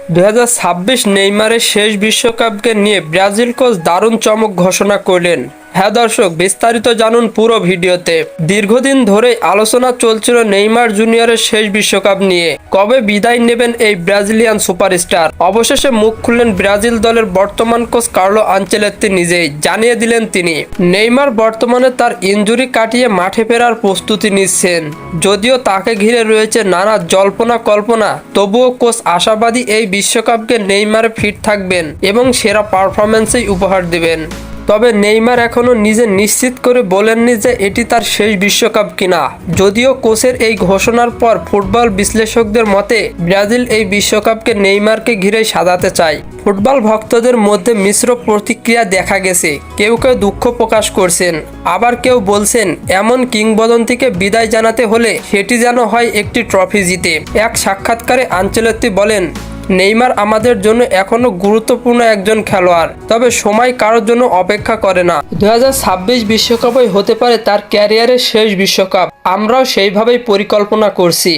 2026 নেইমারের শেষ বিশ্বকাপকে নিয়ে ব্রাজিল কোচ দারুণ চমক ঘোষণা করলেন। হ্যাঁ দর্শক, বিস্তারিত জানুন পুরো ভিডিওতে। দীর্ঘদিন ধরেই আলোচনা চলছিল নেইমার জুনিয়রের শেষ বিশ্বকাপ নিয়ে। কবে বিদায় নেবেন এই ব্রাজিলিয়ান সুপারস্টার? অবশেষে মুখ খুললেন ব্রাজিল দলের বর্তমান কোচ কার্লো আনচেলত্তি নিজেই। জানিয়ে দিলেন তিনি, নেইমার বর্তমানে তার ইনজুরি কাটিয়ে মাঠে ফেরার প্রস্তুতি নিচ্ছেন। যদিও তাকে ঘিরে রয়েছে নানা জল্পনা কল্পনা, তবুও কোচ আশাবাদী এই বিশ্বকাপকে নেইমার ফিট থাকবেন এবং সেরা পারফরম্যান্সই উপহার দেবেন। তবে নেইমার এখনও নিজে নিশ্চিত করে বলেননি যে এটি তার শেষ বিশ্বকাপ কিনা। যদিও কোচের এই ঘোষণার পর ফুটবল বিশ্লেষকদের মতে ব্রাজিল এই বিশ্বকাপকে নেইমারকে ঘিরেই সাজাতে চায়। ফুটবল ভক্তদের মধ্যে মিশ্র প্রতিক্রিয়া দেখা গেছে। কেউ কেউ দুঃখ প্রকাশ করছেন, আবার কেউ বলছেন এমন কিংবদন্তিকে বিদায় জানাতে হলে সেটি যেন হয় একটি ট্রফি জিতে। এক সাক্ষাৎকারে আনচেলত্তি বলেন, নেইমার আমাদের জন্য এখনো গুরুত্বপূর্ণ একজন খেলোয়াড়, তবে সময় কারোর জন্য অপেক্ষা করে না। 2026 বিশ্বকাপই হতে পারে তার ক্যারিয়ারের শেষ বিশ্বকাপ। আমরাও সেইভাবেই পরিকল্পনা করছি।